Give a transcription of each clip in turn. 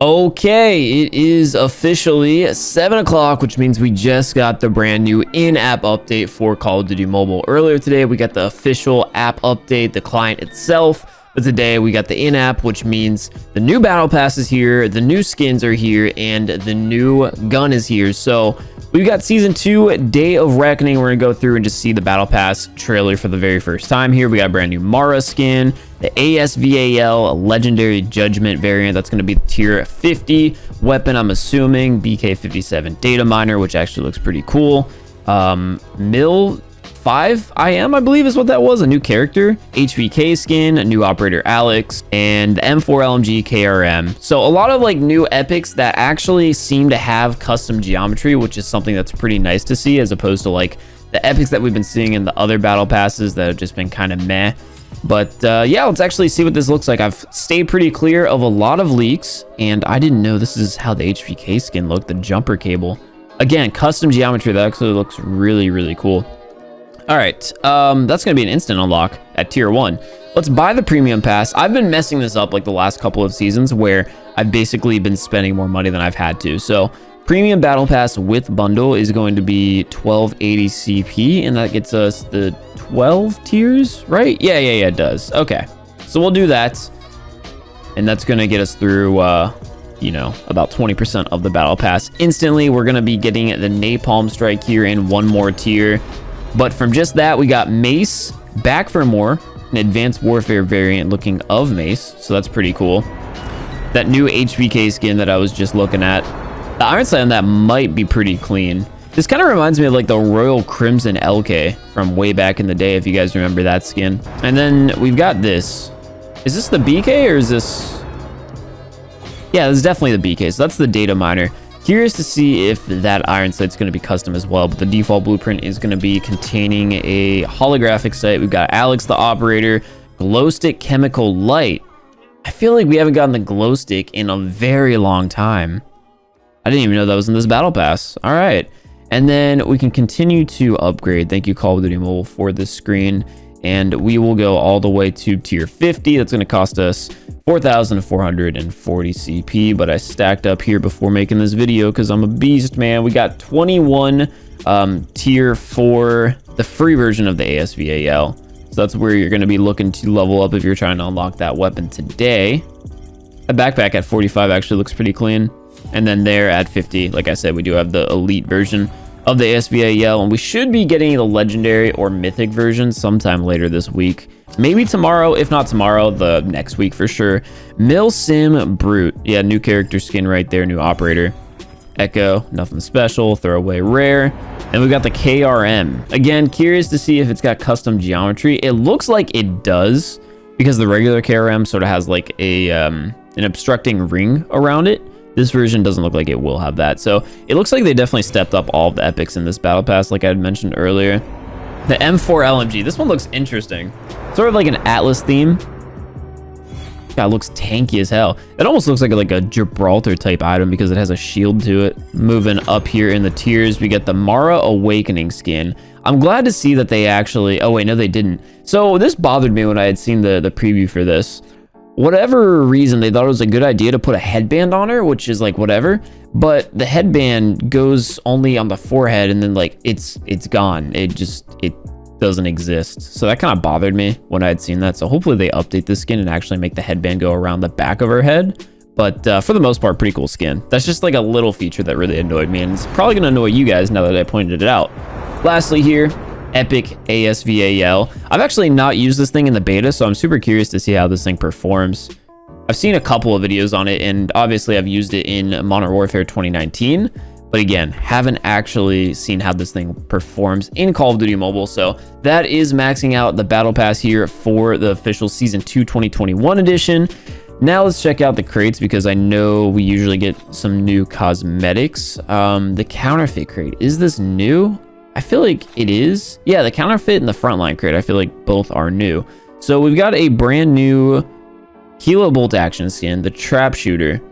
Okay, it is officially 7 o'clock, which means we just got the brand new in-app update for Call of Duty Mobile. Earlier today, we got the official app update, the client itself. But today, we got the in-app, which means the new battle pass is here, the new skins are here, and the new gun is here. So we've got Season 2, Day of Reckoning. We're going to go through and just see the battle pass trailer for the very first time here. We got a brand new Mara skin, the ASVAL Legendary Judgment variant. That's going to be the tier 50 weapon, I'm assuming. BK57 data miner, which actually looks pretty cool. Mill 5 I believe is what that was. A new character, HVK skin, a new operator Alex, and the M4 LMG KRM. So a lot of like new epics that actually seem to have custom geometry, which is something that's pretty nice to see, as opposed to like the epics that we've been seeing in the other battle passes that have just been kind of meh. But yeah, let's actually see what this looks like. I've stayed pretty clear of a lot of leaks, and I didn't know this is how the HVK skin looked, the jumper cable. Again, custom geometry that actually looks really, really cool. All right, that's going to be an instant unlock at tier 1. Let's buy the premium pass. I've been messing this up like the last couple of seasons where I've basically been spending more money than I've had to. So premium battle pass with bundle is going to be 1280 CP, and that gets us the 12 tiers, right? Yeah, it does. Okay, so we'll do that, and that's going to get us through, you know, about 20% of the battle pass. Instantly, we're going to be getting the Napalm Strike here in one more tier. But from just that, we got Mace back for more, an advanced warfare variant looking of Mace. So that's pretty cool. That new HVK skin that I was just looking at, the iron sight on that might be pretty clean. This kind of reminds me of like the Royal Crimson LK from way back in the day, if you guys remember that skin. And then we've got this. Is this the BK or is this? Yeah, this is definitely the BK. So that's the data miner. Curious to see if that iron sight's going to be custom as well, but the default blueprint is going to be containing a holographic sight. We've got Alex the operator, glow stick chemical light. I feel like we haven't gotten the glow stick in a very long time. I didn't even know that was in this battle pass. All right, and then we can continue to upgrade. Thank you, Call of Duty Mobile, for this screen, and we will go all the way to tier 50. That's going to cost us 4,440 CP, but I stacked up here before making this video because I'm a beast, man. We got 21 tier for the free version of the ASVAL. So that's where you're going to be looking to level up if you're trying to unlock that weapon today. A backpack at 45 actually looks pretty clean. And then there at 50, like I said, we do have the elite version of the ASVAL, and we should be getting the legendary or mythic version sometime later this week. Maybe tomorrow, if not tomorrow, the next week for sure. Mill Sim Brute. Yeah, new character skin right there, new operator. Echo, nothing special, throwaway rare. And we've got the KRM. Again, curious to see if it's got custom geometry. It looks like it does, because the regular KRM sort of has like a an obstructing ring around it. This version doesn't look like it will have that. So it looks like they definitely stepped up all of the epics in this battle pass, like I had mentioned earlier. The M4 LMG, this one looks interesting. Sort of like an Atlas theme. God, it looks tanky as hell. It almost looks like a Gibraltar type item because it has a shield to it. Moving up here in the tiers, we get the Mara Awakening skin. I'm glad to see that they actually, oh wait, no they didn't. So this bothered me when I had seen the preview for this. Whatever reason, they thought it was a good idea to put a headband on her, which is like whatever, but the headband goes only on the forehead and then like it's gone. It doesn't exist. So that kind of bothered me when I had seen that. So hopefully they update this skin and actually make the headband go around the back of her head. But for the most part, pretty cool skin. That's just like a little feature that really annoyed me, and it's probably gonna annoy you guys now that I pointed it out. Lastly here, Epic ASVAL. I've actually not used this thing in the beta, so I'm super curious to see how this thing performs. I've seen a couple of videos on it, and obviously I've used it in Modern Warfare 2019, but again, haven't actually seen how this thing performs in Call of Duty Mobile. So that is maxing out the battle pass here for the official Season 2 2021 edition. Now let's check out the crates, because I know we usually get some new cosmetics. The counterfeit crate, is this new? I feel like it is. Yeah, the counterfeit and the frontline crate, I feel like both are new. So we've got a brand new Kilo Bolt action skin, the trap shooter,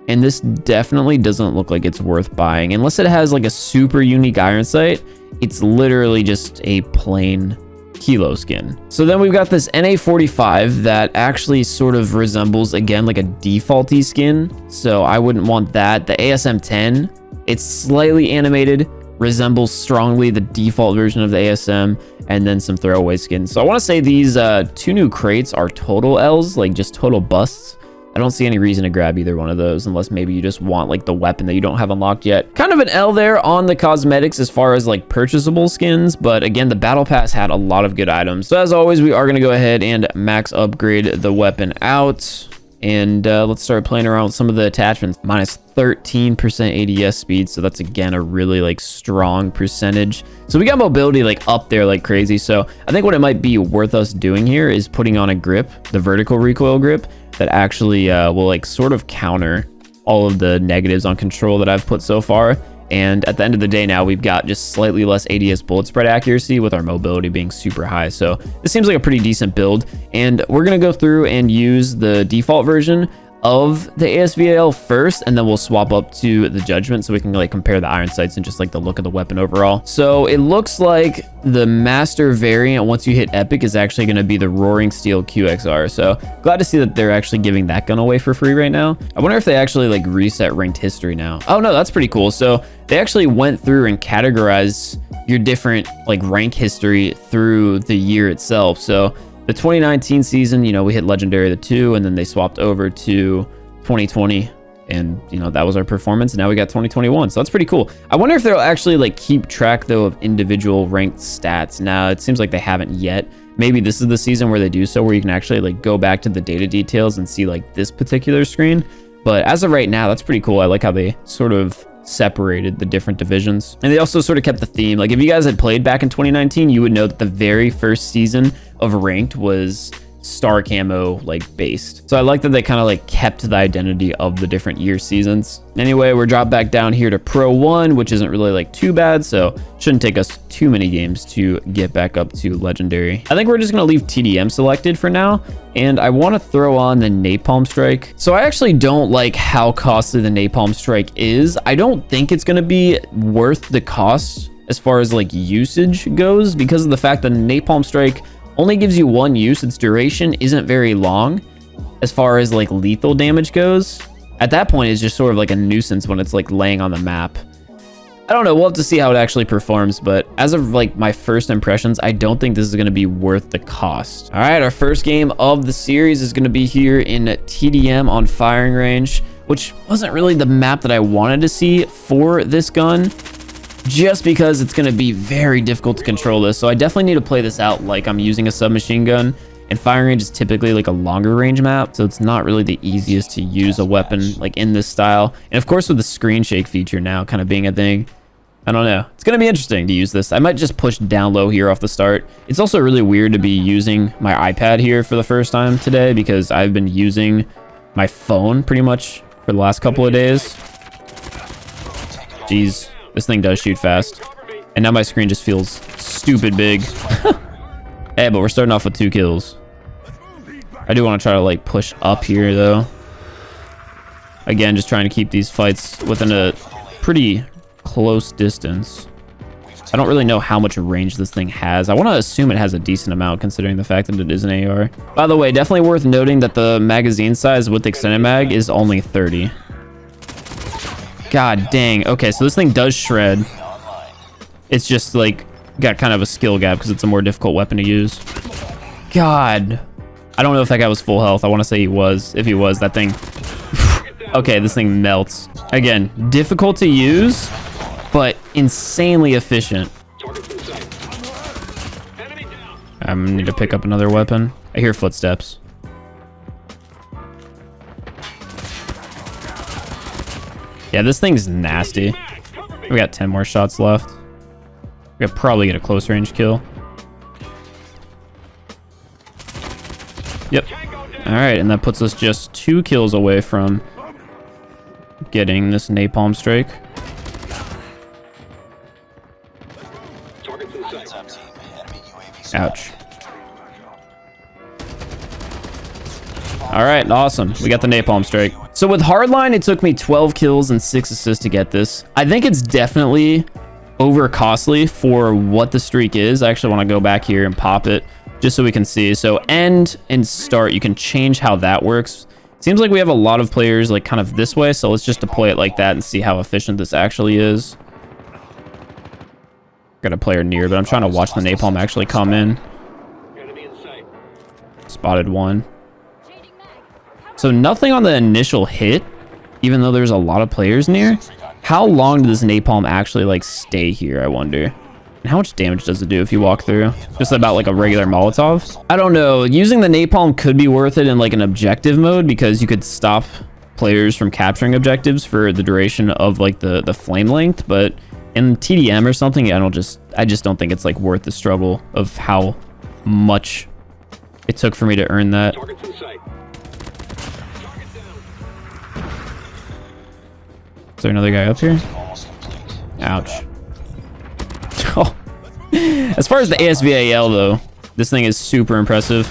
and this definitely doesn't look like it's worth buying unless it has like a super unique iron sight. It's literally just a plain Kilo skin. So then we've got this NA45 that actually sort of resembles, again, like a defaulty skin. So I wouldn't want that. The ASM10, it's slightly animated, resembles strongly the default version of the ASM, and then some throwaway skins. So I want to say these two new crates are total Ls, like just total busts. I don't see any reason to grab either one of those unless maybe you just want like the weapon that you don't have unlocked yet. Kind of an L there on the cosmetics as far as like purchasable skins, but again, the battle pass had a lot of good items. So as always, we are going to go ahead and max upgrade the weapon out. And let's start playing around with some of the attachments. Minus 13% ADS speed, so that's again a really like strong percentage. So we got mobility like up there like crazy. So I think what it might be worth us doing here is putting on a grip, the vertical recoil grip, that actually will like sort of counter all of the negatives on control that I've put so far. And at the end of the day now, we've got just slightly less ADS bullet spread accuracy with our mobility being super high. So this seems like a pretty decent build. And we're going to go through and use the default version of the ASVAL first, and then we'll swap up to the Judgment so we can like compare the iron sights and just like the look of the weapon overall. So it looks like the master variant, once you hit epic, is actually going to be the Roaring Steel QXR. So glad to see that they're actually giving that gun away for free right now. I wonder if they actually like reset ranked history now. Oh no, that's pretty cool. So they actually went through and categorized your different like rank history through the year itself. So the 2019 season, you know, we hit Legendary the 2, and then they swapped over to 2020, and you know, that was our performance. And now we got 2021, so that's pretty cool. I wonder if they'll actually like keep track though of individual ranked stats. Now it seems like they haven't yet. Maybe this is the season where they do so, where you can actually like go back to the data details and see like this particular screen. But as of right now, that's pretty cool. I like how they sort of separated the different divisions, and they also sort of kept the theme. Like if you guys had played back in 2019, you would know that the very first season of ranked was star camo like based. So I like that they kind of like kept the identity of the different year seasons. Anyway, we're dropped back down here to Pro 1, which isn't really like too bad, so shouldn't take us too many games to get back up to Legendary. I think we're just gonna leave TDM selected for now, and I want to throw on the Napalm Strike. So I actually don't like how costly the Napalm Strike is. I don't think it's gonna be worth the cost as far as like usage goes, because of the fact that Napalm Strike only gives you one use. Its duration isn't very long as far as like lethal damage goes. At that point, it's just sort of like a nuisance when it's like laying on the map. I don't know, we'll have to see how it actually performs, but as of like my first impressions, I don't think this is going to be worth the cost. All right, our first game of the series is going to be here in TDM on firing range, which wasn't really the map that I wanted to see for this gun, just because it's going to be very difficult to control this. So I definitely need to play this out like I'm using a submachine gun, and firing range is typically like a longer range map, so it's not really the easiest to use a weapon like in this style. And of course with the screen shake feature now kind of being a thing, I don't know, it's going to be interesting to use this. I might just push down low here off the start. It's also really weird to be using my iPad here for the first time today, because I've been using my phone pretty much for the last couple of days. Jeez. This thing does shoot fast. And now my screen just feels stupid big. Hey, but we're starting off with 2 kills. I do want to try to like push up here though. Again, just trying to keep these fights within a pretty close distance. I don't really know how much range this thing has. I want to assume it has a decent amount considering the fact that it is an AR. By the way, definitely worth noting that the magazine size with extended mag is only 30. God dang. Okay, so this thing does shred. It's just like got kind of a skill gap because it's a more difficult weapon to use. God. I don't know if that guy was full health. I want to say he was. If he was, that thing... Okay, this thing melts. Again, difficult to use, but insanely efficient. I need to pick up another weapon. I hear footsteps. Yeah, this thing's nasty. We got 10 more shots left. We could probably get a close range kill. Yep. All right, and that puts us just 2 kills away from getting this Napalm Strike. Ouch. All right, awesome. We got the Napalm Strike. So with Hardline, it took me 12 kills and 6 assists to get this. I think it's definitely over costly for what the streak is. I actually want to go back here and pop it just so we can see. So end and start, you can change how that works. Seems like we have a lot of players like kind of this way, so let's just deploy it like that and see how efficient this actually is. Got a player near, but I'm trying to watch the napalm actually come in. Spotted one. So nothing on the initial hit, even though there's a lot of players near. How long does napalm actually like stay here, I wonder? And how much damage does it do if you walk through? Just about like a regular Molotov? I don't know. Using the napalm could be worth it in like an objective mode because you could stop players from capturing objectives for the duration of like the flame length, but in TDM or something, I just don't think it's like worth the struggle of how much it took for me to earn that. Is there another guy up here? Ouch. Oh. As far as the ASVAL though, this thing is super impressive.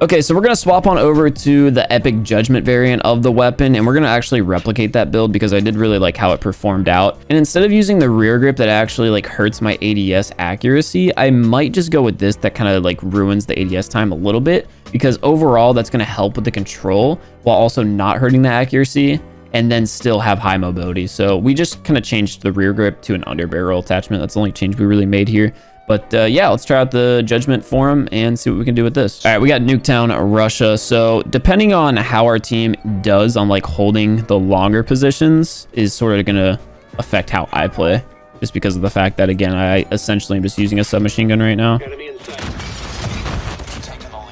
Okay, so we're gonna swap on over to the Epic Judgment variant of the weapon, and we're gonna actually replicate that build because I did really like how it performed out. And instead of using the rear grip that actually like hurts my ADS accuracy, I might just go with this that kind of like ruins the ADS time a little bit, because overall that's gonna help with the control while also not hurting the accuracy, and then still have high mobility. So we just kind of changed the rear grip to an under barrel attachment. That's the only change we really made here. But yeah, let's try out the Judgment Forum and see what we can do with this. All right, we got Nuketown, Russia. So depending on how our team does on like holding the longer positions is sort of gonna affect how I play. Just because of the fact that, again, I essentially am just using a submachine gun right now.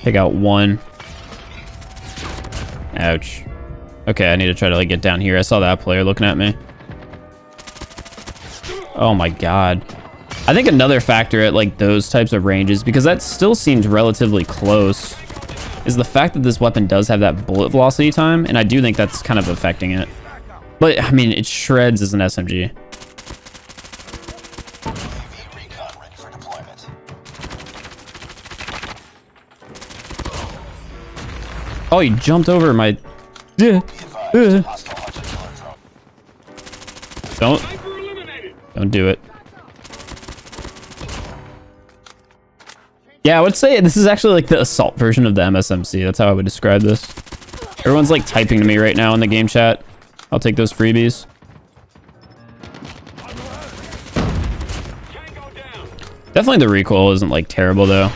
Take out one. Ouch. Okay, I need to try to like get down here. I saw that player looking at me. Oh my god. I think another factor at like those types of ranges, because that still seems relatively close, is the fact that this weapon does have that bullet velocity time, and I do think that's kind of affecting it. But I mean, it shreds as an SMG. Oh, he jumped over my... Don't do it. Yeah, I would say this is actually like the assault version of the MSMC. That's how I would describe this. Everyone's like typing to me right now in the game chat. I'll take those freebies. Definitely the recoil isn't like terrible though.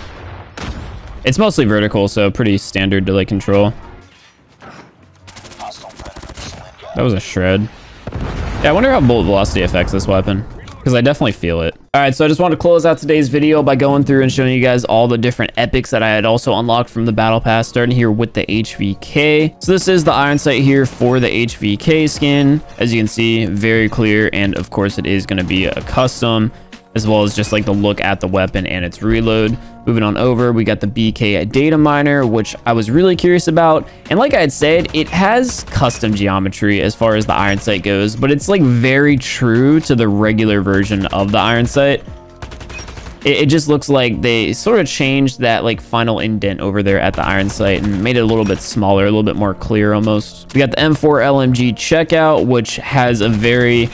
It's mostly vertical, so pretty standard to like control. That was a shred. Yeah, I wonder how bullet velocity affects this weapon, because I definitely feel it. All right, so I just want to close out today's video by going through and showing you guys all the different epics that I had also unlocked from the battle pass, starting here with the HVK. So this is the iron sight here for the HVK skin. As you can see, very clear, and of course it is going to be a custom, as well as just like the look at the weapon and its reload. Moving on over, we got the BK data miner, which I was really curious about. And like I had said, it has custom geometry as far as the iron sight goes, but it's like very true to the regular version of the iron sight. It just looks like they sort of changed that like final indent over there at the iron sight and made it a little bit smaller, a little bit more clear almost. We got the M4 LMG checkout, which has a very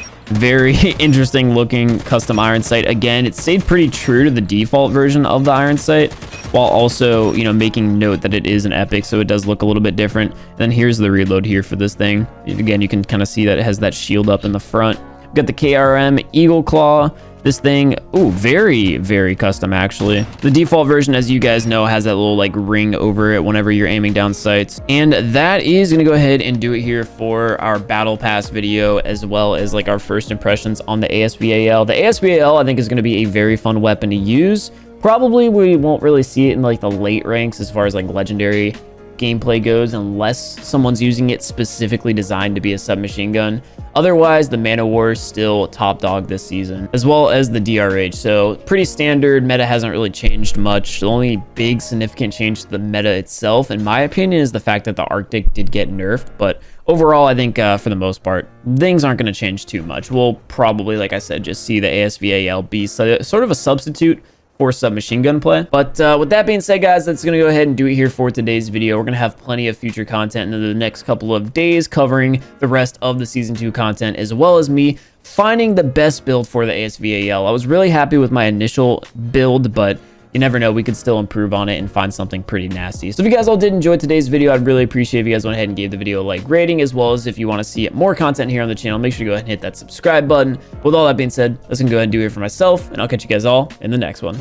interesting looking custom iron sight. Again, it stayed pretty true to the default version of the iron sight, while also, you know, making note that it is an epic, so it does look a little bit different. And then here's the reload here for this thing. Again, you can kind of see that it has that shield up in the front. We've got the KRM Eagle Claw. This thing, ooh, very custom actually. The default version, as you guys know, has that little like ring over it whenever you're aiming down sights. And that is gonna go ahead and do it here for our battle pass video, as well as like our first impressions on the ASVAL. The ASVAL I think is gonna be a very fun weapon to use. Probably we won't really see it in like the late ranks as far as like legendary gameplay goes, unless someone's using it specifically designed to be a submachine gun. Otherwise, the Man of War is still top dog this season, as well as the DRH. So pretty standard. Meta hasn't really changed much. The only big significant change to the meta itself, in my opinion, is the fact that the Arctic did get nerfed. But overall, I think for the most part, things aren't going to change too much. We'll probably, like I said, just see the ASVAL be sort of a substitute for submachine gun play. But with that being said, guys, that's going to go ahead and do it here for today's video. We're going to have plenty of future content in the next couple of days covering the rest of the Season 2 content, as well as me finding the best build for the ASVAL. I was really happy with my initial build, but you never know, we could still improve on it and find something pretty nasty. So if you guys all did enjoy today's video, I'd really appreciate if you guys went ahead and gave the video a like rating, as well as if you want to see more content here on the channel, make sure to go ahead and hit that subscribe button. With all that being said, that's gonna go ahead and do it for myself, and I'll catch you guys all in the next one.